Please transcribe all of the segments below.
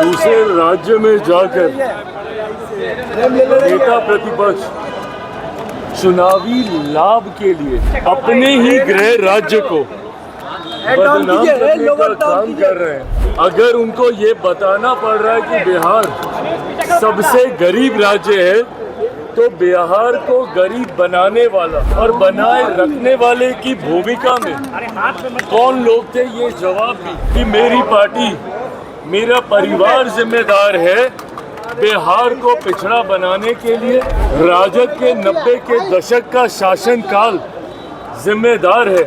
दूसरे राज्य में जाकर नेता प्रतिपक्ष चुनावी लाभ के लिए अपने ही गृह राज्य को बदनाम करने का काम कर रहे हैं। अगर उनको ये बताना पड़ रहा है कि बिहार सबसे गरीब राज्य है, तो बिहार को गरीब बनाने वाला और बनाए रखने वाले की भूमिका में कौन लोग थे, ये जवाब भी कि मेरी पार्टी, मेरा परिवार जिम्मेदार है बिहार को पिछड़ा बनाने के लिए। राजद के 90 के दशक का शासनकाल जिम्मेदार है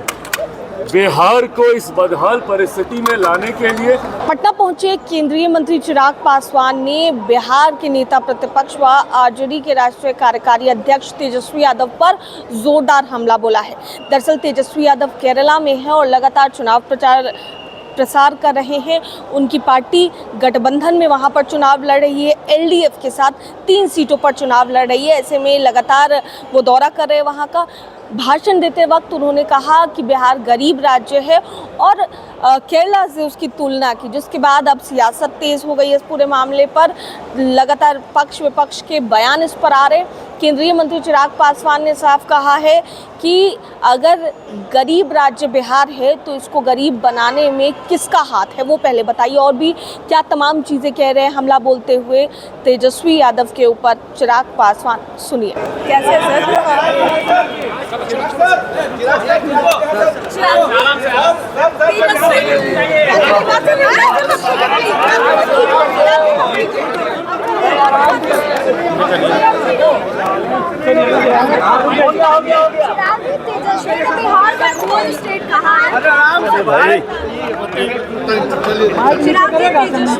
बिहार को इस बदहाल परिस्थिति में लाने के लिए। पटना पहुंचे केंद्रीय मंत्री चिराग पासवान ने बिहार के नेता प्रतिपक्ष व आरजेडी के राष्ट्रीय कार्यकारी अध्यक्ष तेजस्वी यादव पर जोरदार हमला बोला है। दरअसल तेजस्वी यादव केरला में है और लगातार चुनाव प्रसार कर रहे हैं। उनकी पार्टी गठबंधन में वहां पर चुनाव लड़ रही है, एलडीएफ के साथ 3 सीटों पर चुनाव लड़ रही है। ऐसे में लगातार वो दौरा कर रहे हैं वहां का। भाषण देते वक्त उन्होंने कहा कि बिहार गरीब राज्य है और केरला से उसकी तुलना की, जिसके बाद अब सियासत तेज हो गई है इस पूरे मामले पर। लगातार पक्ष विपक्ष के बयान इस पर आ रहे। केंद्रीय मंत्री चिराग पासवान ने साफ कहा है कि अगर गरीब राज्य बिहार है तो इसको गरीब बनाने में किसका हाथ है, वो पहले बताइए। और भी क्या तमाम चीज़ें कह रहे हैं हमला बोलते हुए तेजस्वी यादव के ऊपर चिराग पासवान, सुनिए। कैसे तेजस्वी ने बिहार का कोर स्टेट कहा है। चिराग जी तेजस्वी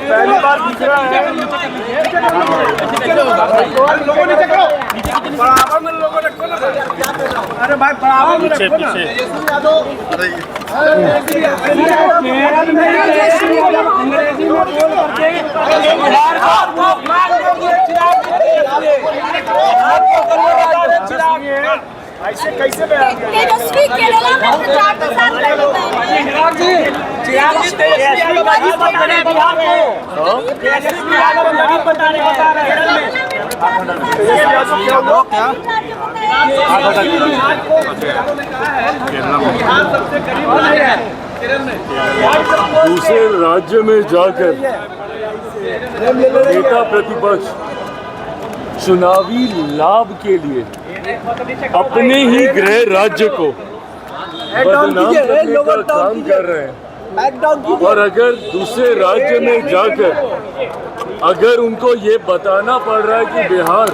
पहली बार दिख रहा है। लोगों ने बराबर में लोगों ने रखो ना। अरे भाई बराबर में रखो ना। अंग्रेजी में बोल करके ऐसे कैसे तेजस्वी केरला में प्रचार प्रसार कर रहे हैं। चिराग जी तेजस्वी बता रहे बिहार को, तेजस्वी यादव गरीब बता रहे दूसरे राज्य में जाकर नेता प्रतिपक्ष चुनावी लाभ के लिए अपने ही गृह राज्य को बदनाम करने का काम कर रहे हैं। और अगर दूसरे राज्य में जाकर अगर उनको ये बताना पड़ रहा है कि बिहार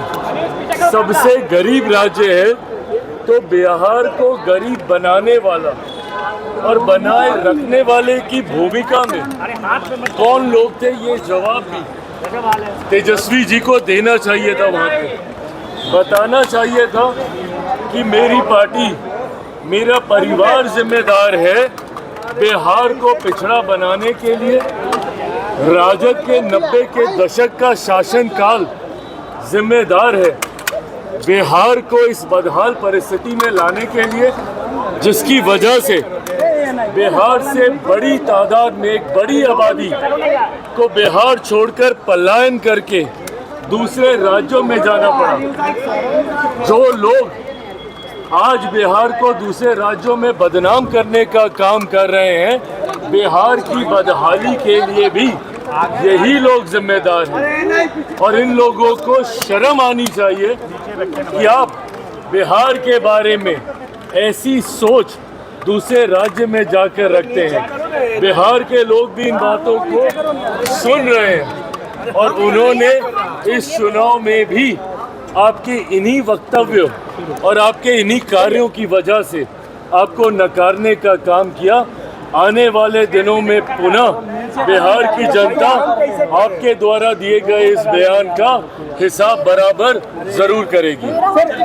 सबसे गरीब राज्य है, तो बिहार को गरीब बनाने वाला और बनाए रखने वाले की भूमिका में कौन लोग थे, ये जवाब भी तेजस्वी जी को देना चाहिए था। वहाँ पे बताना चाहिए था कि मेरी पार्टी, मेरा परिवार जिम्मेदार है बिहार को पिछड़ा बनाने के लिए। राजद के 90 के दशक का शासनकाल जिम्मेदार है बिहार को इस बदहाल परिस्थिति में लाने के लिए, जिसकी वजह से बिहार से बड़ी तादाद में एक बड़ी आबादी को बिहार छोड़कर पलायन करके दूसरे राज्यों में जाना पड़ा। जो लोग आज बिहार को दूसरे राज्यों में बदनाम करने का काम कर रहे हैं, बिहार की बदहाली के लिए भी यही लोग जिम्मेदार हैं। और इन लोगों को शर्म आनी चाहिए कि आप बिहार के बारे में ऐसी सोच दूसरे राज्य में जाकर रखते हैं। बिहार के लोग भी इन बातों को सुन रहे हैं और उन्होंने इस चुनाव में भी आपके इन्हीं वक्तव्यों और आपके इन्हीं कार्यों की वजह से आपको नकारने का काम किया। आने वाले दिनों में पुनः बिहार की जनता आपके द्वारा दिए गए इस बयान का हिसाब बराबर जरूर करेगी।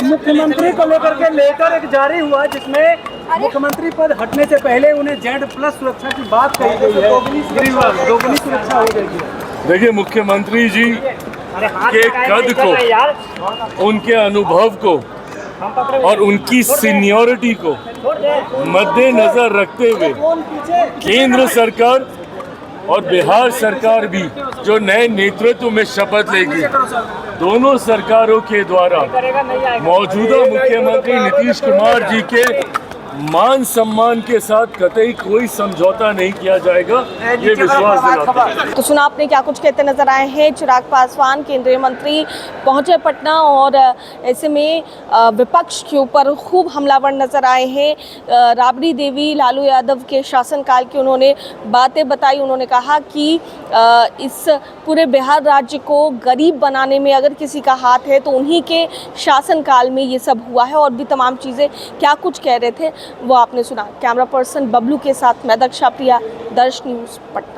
मुख्यमंत्री को लेकर एक जारी हुआ जिसमें मुख्यमंत्री पद हटने से पहले उन्हें Z+ सुरक्षा की बात कही गई है, दोगुनी सुरक्षा हो गई है। देखिए, मुख्यमंत्री जी के कद को, उनके अनुभव को और उनकी सीनियरिटी को मद्देनजर रखते हुए केंद्र सरकार और बिहार सरकार भी जो नए नेतृत्व में शपथ लेगी, दोनों सरकारों के द्वारा मौजूदा मुख्यमंत्री नीतीश कुमार जी के मान सम्मान के साथ कतई कोई समझौता नहीं किया जाएगा, ये विश्वास दिलाता है। तो सुना आपने क्या कुछ कहते नजर आए हैं चिराग पासवान, केंद्रीय मंत्री पहुंचे पटना और ऐसे में विपक्ष के ऊपर खूब हमलावर नजर आए हैं। राबड़ी देवी लालू यादव के शासनकाल की उन्होंने बातें बताई। उन्होंने कहा कि इस पूरे बिहार राज्य को गरीब बनाने में अगर किसी का हाथ है तो उन्हीं के शासनकाल में ये सब हुआ है, और भी तमाम चीज़ें क्या कुछ कह रहे थे वो आपने सुना। कैमरा पर्सन बबलू के साथ मैं दक्षा प्रिया, दर्श न्यूज़ पटना।